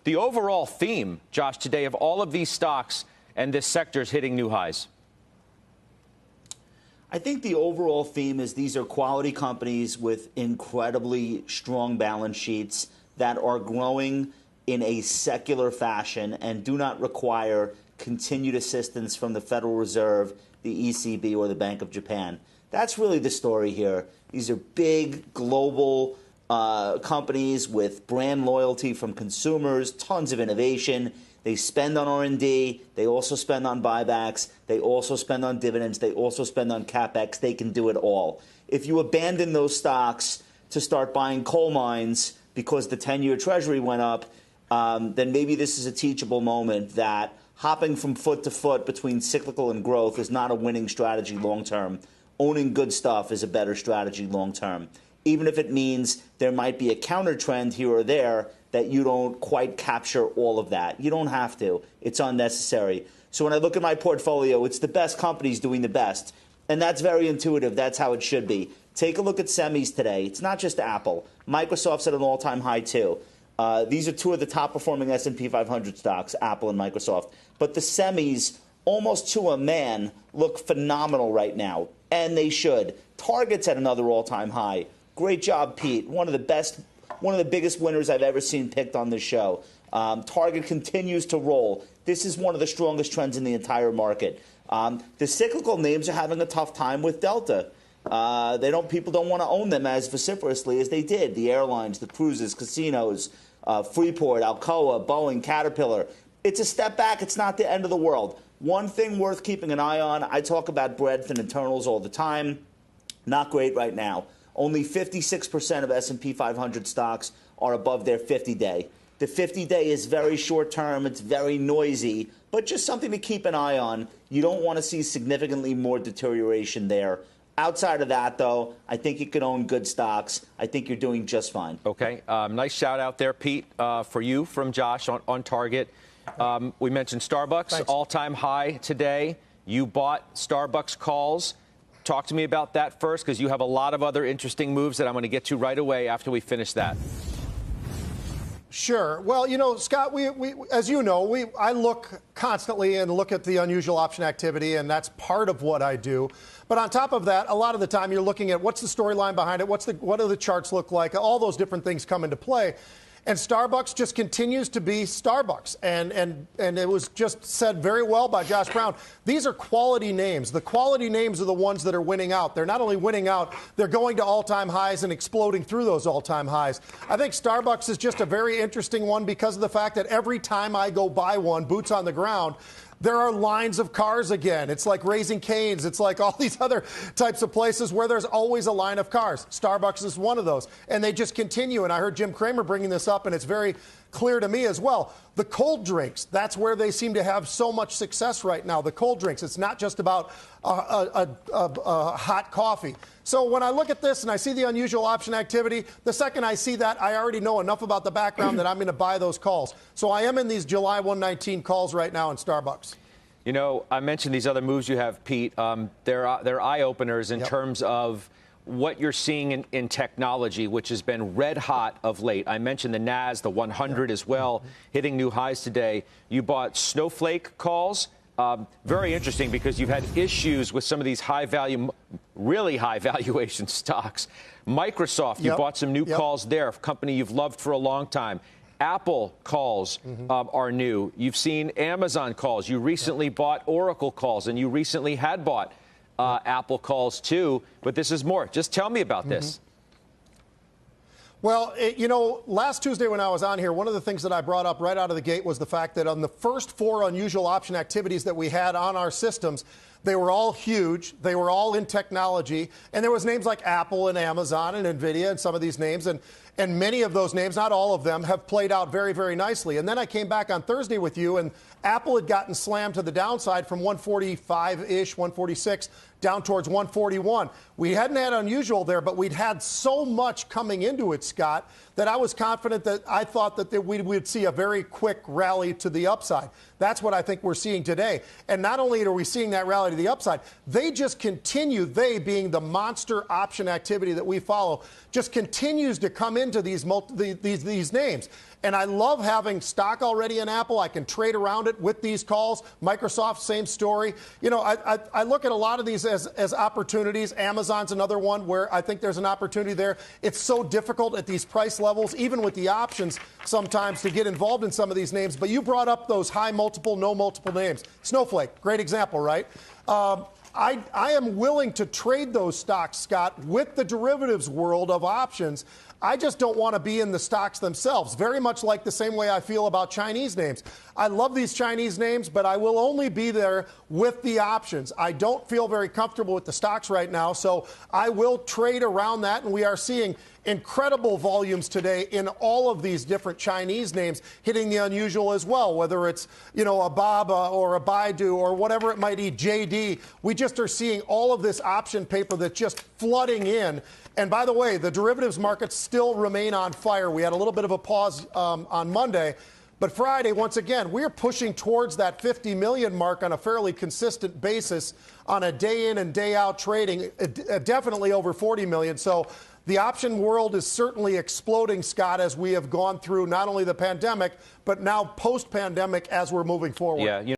the overall theme, Josh, today of all of these stocks and this sector is hitting new highs? I think the overall theme is these are quality companies with incredibly strong balance sheets that are growing in a secular fashion and do not require continued assistance from the Federal Reserve, the ECB, or the Bank of Japan. That's really the story here. These are big global companies with brand loyalty from consumers, tons of innovation. They spend on R&D. They also spend on buybacks. They also spend on dividends. They also spend on CapEx. They can do it all. If you abandon those stocks to start buying coal mines because the 10-year Treasury went up, then maybe this is a teachable moment that hopping from foot to foot between cyclical and growth is not a winning strategy long term. Owning good stuff is a better strategy long term, even if it means there might be a counter trend here or there that you don't quite capture all of that. You don't have to. It's unnecessary. So when I look at my portfolio, it's the best companies doing the best. And that's very intuitive. That's how it should be. Take a look at semis today. It's not just Apple. Microsoft's at an all-time high, too. These are two of the top-performing S&P 500 stocks, Apple and Microsoft. But the semis, almost to a man, look phenomenal right now. And they should. Target's at another all-time high. Great job, Pete. One of the biggest winners I've ever seen picked on this show. Target continues to roll. This is one of the strongest trends in the entire market. The cyclical names are having a tough time with Delta. People don't want to own them as vociferously as they did. The airlines, the cruises, casinos, Freeport, Alcoa, Boeing, Caterpillar. It's a step back. It's not the end of the world. One thing worth keeping an eye on, I talk about breadth and internals all the time. Not great right now. Only 56% of S&P 500 stocks are above their 50-day. The 50-day is very short-term. It's very noisy, but just something to keep an eye on. You don't want to see significantly more deterioration there. Outside of that, though, I think you can own good stocks. I think you're doing just fine. Okay. Nice shout out there, Pete, for you from Josh on Target. We mentioned Starbucks, all-time high today. You bought Starbucks calls. Talk to me about that first, because you have a lot of other interesting moves that I'm going to get to right away after we finish that. Sure. Well, you know, Scott, as you know, I look constantly and look at the unusual option activity, and that's part of what I do. But on top of that, a lot of the time you're looking at what's the storyline behind it, what do the charts look like, all those different things come into play. And Starbucks just continues to be Starbucks. And it was just said very well by Josh Brown. These are quality names. The quality names are the ones that are winning out. They're not only winning out, they're going to all-time highs and exploding through those all-time highs. I think Starbucks is just a very interesting one because of the fact that every time I go buy one, boots on the ground, there are lines of cars again. It's like Raising Cane's. It's like all these other types of places where there's always a line of cars. Starbucks is one of those. And they just continue. And I heard Jim Cramer bringing this up, and it's very clear to me as well. The cold drinks, that's where they seem to have so much success right now. The cold drinks. It's not just about a hot coffee. So when I look at this and I see the unusual option activity, the second I see that, I already know enough about the background that I'm going to buy those calls. So I am in these July 119 calls right now in Starbucks. You know, I mentioned these other moves you have, Pete. They're eye-openers in terms of what you're seeing in technology, which has been red hot of late. I mentioned the NASDAQ, the 100 as well, hitting new highs today. You bought Snowflake calls. Very interesting because you've had issues with some of these high-value, really high-valuation stocks. Microsoft, you bought some new calls there, a company you've loved for a long time. Apple calls are new. You've seen Amazon calls. You recently bought Oracle calls, and you recently had bought Apple calls, too. But this is more. Just tell me about this. Well, you know, last Tuesday when I was on here, one of the things that I brought up right out of the gate was the fact that on the first 4 unusual option activities that we had on our systems, they were all huge. They were all in technology. And there was names like Apple and Amazon and NVIDIA and some of these names. And many of those names, not all of them, have played out very, very nicely. And then I came back on Thursday with you, and Apple had gotten slammed to the downside from 145-ish, 146, down towards 141. We hadn't had unusual there, but we'd had so much coming into it, Scott, that I was confident that I thought that we would see a very quick rally to the upside. That's what I think we're seeing today. And not only are we seeing that rally to the upside, they just continue, they being the monster option activity that we follow, just continues to come into these names. And I love having stock already in Apple. I can trade around it with these calls. Microsoft, same story. You know, I look at a lot of these as opportunities. Amazon's another one where I think there's an opportunity there. It's so difficult at these price levels, even with the options sometimes, to get involved in some of these names. But you brought up those high multiple, no multiple names. Snowflake, great example, right? I am willing to trade those stocks, Scott, with the derivatives world of options. I just don't want to be in the stocks themselves, very much like the same way I feel about Chinese names. I love these Chinese names, but I will only be there with the options. I don't feel very comfortable with the stocks right now, so I will trade around that, and we are seeing incredible volumes today in all of these different Chinese names hitting the unusual as well, whether it's, you know, a Baba or a Baidu or whatever it might be, JD. We just are seeing all of this option paper that's just flooding in. And by the way, the derivatives markets still remain on fire. We had a little bit of a pause on Monday. But Friday, once again, we're pushing towards that 50 million mark on a fairly consistent basis on a day in and day out trading, definitely over 40 million. So the option world is certainly exploding, Scott, as we have gone through not only the pandemic, but now post-pandemic as we're moving forward. Yeah.